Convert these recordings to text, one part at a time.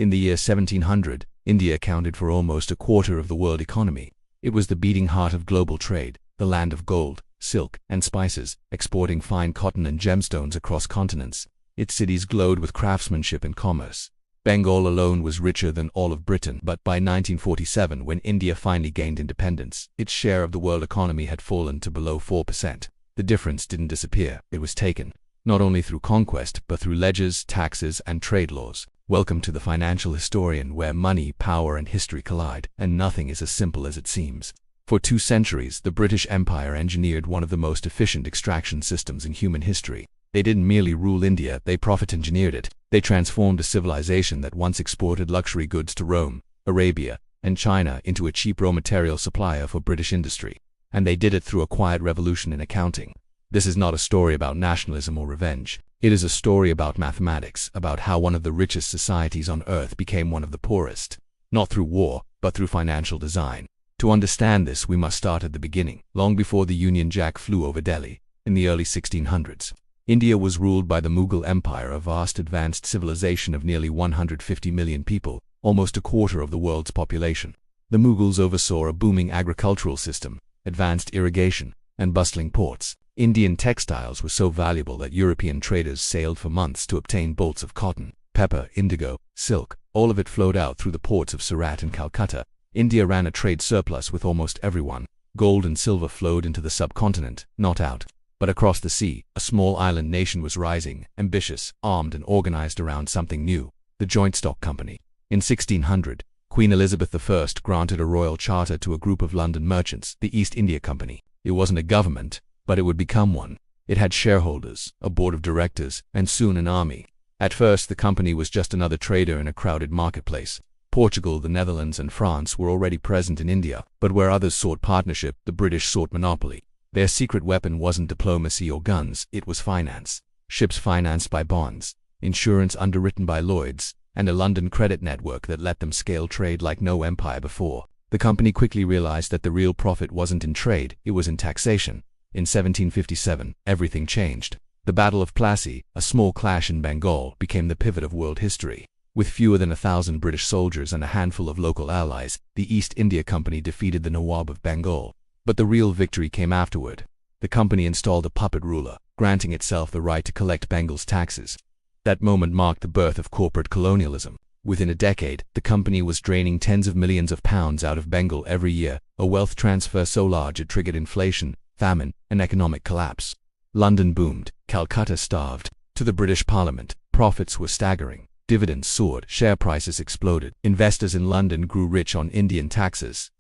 In the year 1700, India accounted for almost a quarter of the world economy. It was the beating heart of global trade, the land of gold, silk, and spices, exporting fine cotton and gemstones across continents. Its cities glowed with craftsmanship and commerce. Bengal alone was richer than all of Britain, but by 1947, when India finally gained independence, its share of the world economy had fallen to below 4%. The difference didn't disappear, it was taken, not only through conquest, but through ledgers, taxes, and trade laws. Welcome to the Financial Historian, where money, power, and history collide, and nothing is as simple as it seems. For 2 centuries, the British Empire engineered one of the most efficient extraction systems in human history. They didn't merely rule India, they profit-engineered it. They transformed a civilization that once exported luxury goods to Rome, Arabia, and China into a cheap raw material supplier for British industry. And they did it through a quiet revolution in accounting. This is not a story about nationalism or revenge. It is a story about mathematics, about how one of the richest societies on earth became one of the poorest. Not through war, but through financial design. To understand this, we must start at the beginning, long before the Union Jack flew over Delhi, in the early 1600s. India was ruled by the Mughal Empire, a vast advanced civilization of nearly 150 million people, almost a quarter of the world's population. The Mughals oversaw a booming agricultural system, advanced irrigation, and bustling ports. Indian textiles were so valuable that European traders sailed for months to obtain bolts of cotton, pepper, indigo, silk. All of it flowed out through the ports of Surat and Calcutta. India ran a trade surplus with almost everyone. Gold and silver flowed into the subcontinent, not out. But across the sea, a small island nation was rising, ambitious, armed, and organized around something new: the Joint Stock Company. In 1600, Queen Elizabeth I granted a royal charter to a group of London merchants, the East India Company. It wasn't a government, but it would become one. It had shareholders, a board of directors, and soon an army. At first, the company was just another trader in a crowded marketplace. Portugal, the Netherlands, and France were already present in India, but where others sought partnership, the British sought monopoly. Their secret weapon wasn't diplomacy or guns, it was finance. Ships financed by bonds, insurance underwritten by Lloyd's, and a London credit network that let them scale trade like no empire before. The company quickly realized that the real profit wasn't in trade, it was in taxation. In 1757, everything changed. The Battle of Plassey, a small clash in Bengal, became the pivot of world history. With fewer than 1,000 British soldiers and a handful of local allies, the East India Company defeated the Nawab of Bengal. But the real victory came afterward. The company installed a puppet ruler, granting itself the right to collect Bengal's taxes. That moment marked the birth of corporate colonialism. Within a decade, the company was draining tens of millions of pounds out of Bengal every year, a wealth transfer so large it triggered inflation, famine, and economic collapse. London boomed, Calcutta starved. To the British Parliament, profits were staggering. Dividends soared, share prices exploded. Investors in London grew rich on Indian taxes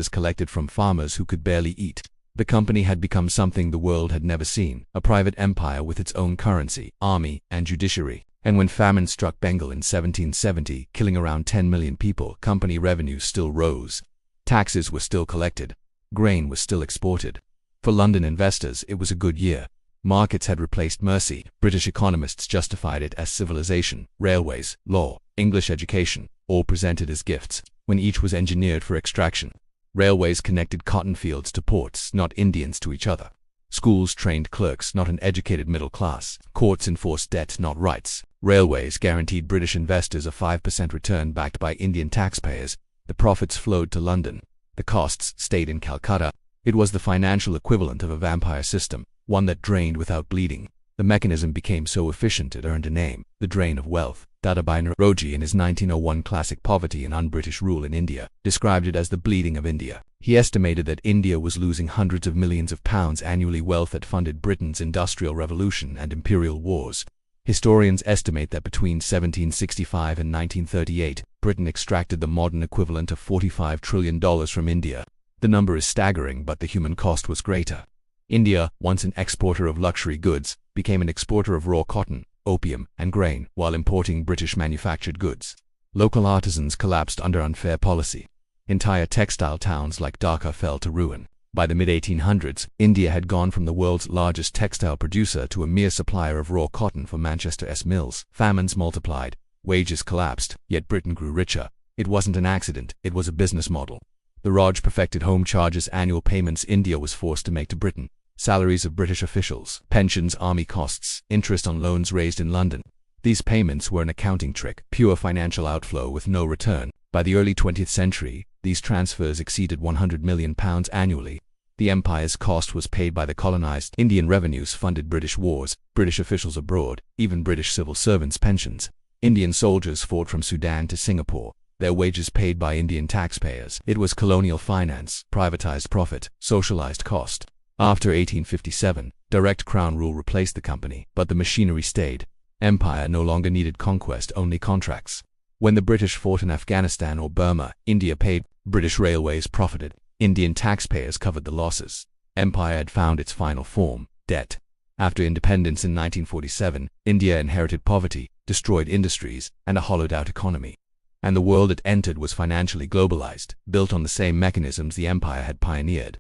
collected from farmers who could barely eat. The company had become something the world had never seen, a private empire with its own currency, army, and judiciary. And when famine struck Bengal in 1770, killing around 10 million people, company revenues still rose. Taxes were still collected. Grain was still exported. For London investors, it was a good year. Markets had replaced mercy. British economists justified it as civilization. Railways, law, English education, all presented as gifts, when each was engineered for extraction. Railways connected cotton fields to ports, not Indians to each other. Schools trained clerks, not an educated middle class. Courts enforced debt, not rights. Railways guaranteed British investors a 5% return backed by Indian taxpayers. The profits flowed to London. The costs stayed in Calcutta. It was the financial equivalent of a vampire system, one that drained without bleeding. The mechanism became so efficient it earned a name: the drain of wealth. Dadabhai Naoroji, in his 1901 classic Poverty and Un-British Rule in India, described it as the bleeding of India. He estimated that India was losing hundreds of millions of pounds annually, wealth that funded Britain's industrial revolution and imperial wars. Historians estimate that between 1765 and 1938, Britain extracted the modern equivalent of $45 trillion from India. The number is staggering, but the human cost was greater. India, once an exporter of luxury goods, became an exporter of raw cotton, opium, and grain, while importing British manufactured goods. Local artisans collapsed under unfair policy. Entire textile towns like Dhaka fell to ruin. By the mid-1800s, India had gone from the world's largest textile producer to a mere supplier of raw cotton for Manchester's mills. Famines multiplied, wages collapsed, yet Britain grew richer. It wasn't an accident, it was a business model. The Raj perfected home charges annual payments India was forced to make to Britain, salaries of British officials, pensions, army costs, interest on loans raised in London. These payments were an accounting trick, pure financial outflow with no return. By the early 20th century, these transfers exceeded £100 million annually. The empire's cost was paid by the colonized. Indian revenues funded British wars, British officials abroad, even British civil servants' pensions. Indian soldiers fought from Sudan to Singapore, their wages paid by Indian taxpayers. It was colonial finance, privatized profit, socialized cost. After 1857, direct crown rule replaced the company, but the machinery stayed. Empire no longer needed conquest, only contracts. When the British fought in Afghanistan or Burma, India paid. British railways profited. Indian taxpayers covered the losses. Empire had found its final form, debt. After independence in 1947, India inherited poverty, destroyed industries, and a hollowed-out economy. And the world it entered was financially globalized, built on the same mechanisms the empire had pioneered.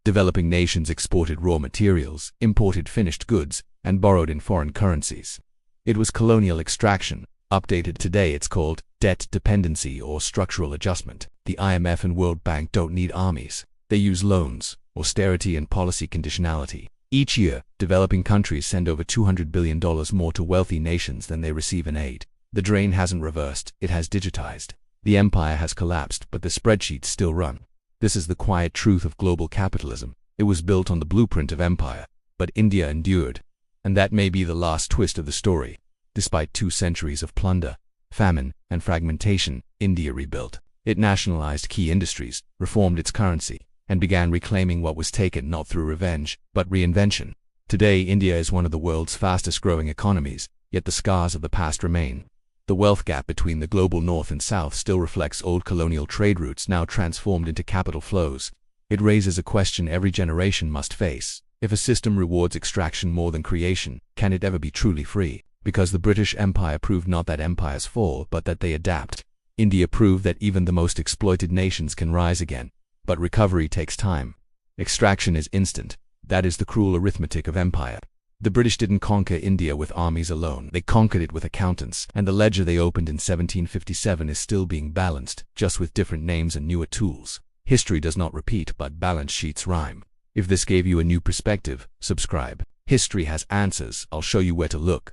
Developing nations exported raw materials, imported finished goods, and borrowed in foreign currencies. It was colonial extraction. Updated today it's called debt dependency or structural adjustment. The IMF and World Bank don't need armies. They use loans, austerity and policy conditionality. Each year, developing countries send over $200 billion more to wealthy nations than they receive in aid. The drain hasn't reversed, it has digitized. The empire has collapsed, but the spreadsheets still run. This is the quiet truth of global capitalism. It was built on the blueprint of empire, but India endured. And that may be the last twist of the story. Despite 2 centuries of plunder, famine, and fragmentation, India rebuilt. It nationalized key industries, reformed its currency, and began reclaiming what was taken not through revenge, but reinvention. Today, India is one of the world's fastest-growing economies, yet the scars of the past remain. The wealth gap between the global north and south still reflects old colonial trade routes now transformed into capital flows. It raises a question every generation must face. If a system rewards extraction more than creation, can it ever be truly free? Because the British Empire proved not that empires fall, but that they adapt. India proved that even the most exploited nations can rise again. But recovery takes time. Extraction is instant. That is the cruel arithmetic of empire. The British didn't conquer India with armies alone. They conquered it with accountants, and the ledger they opened in 1757 is still being balanced, just with different names and newer tools. History does not repeat, but balance sheets rhyme. If this gave you a new perspective, subscribe. History has answers. I'll show you where to look.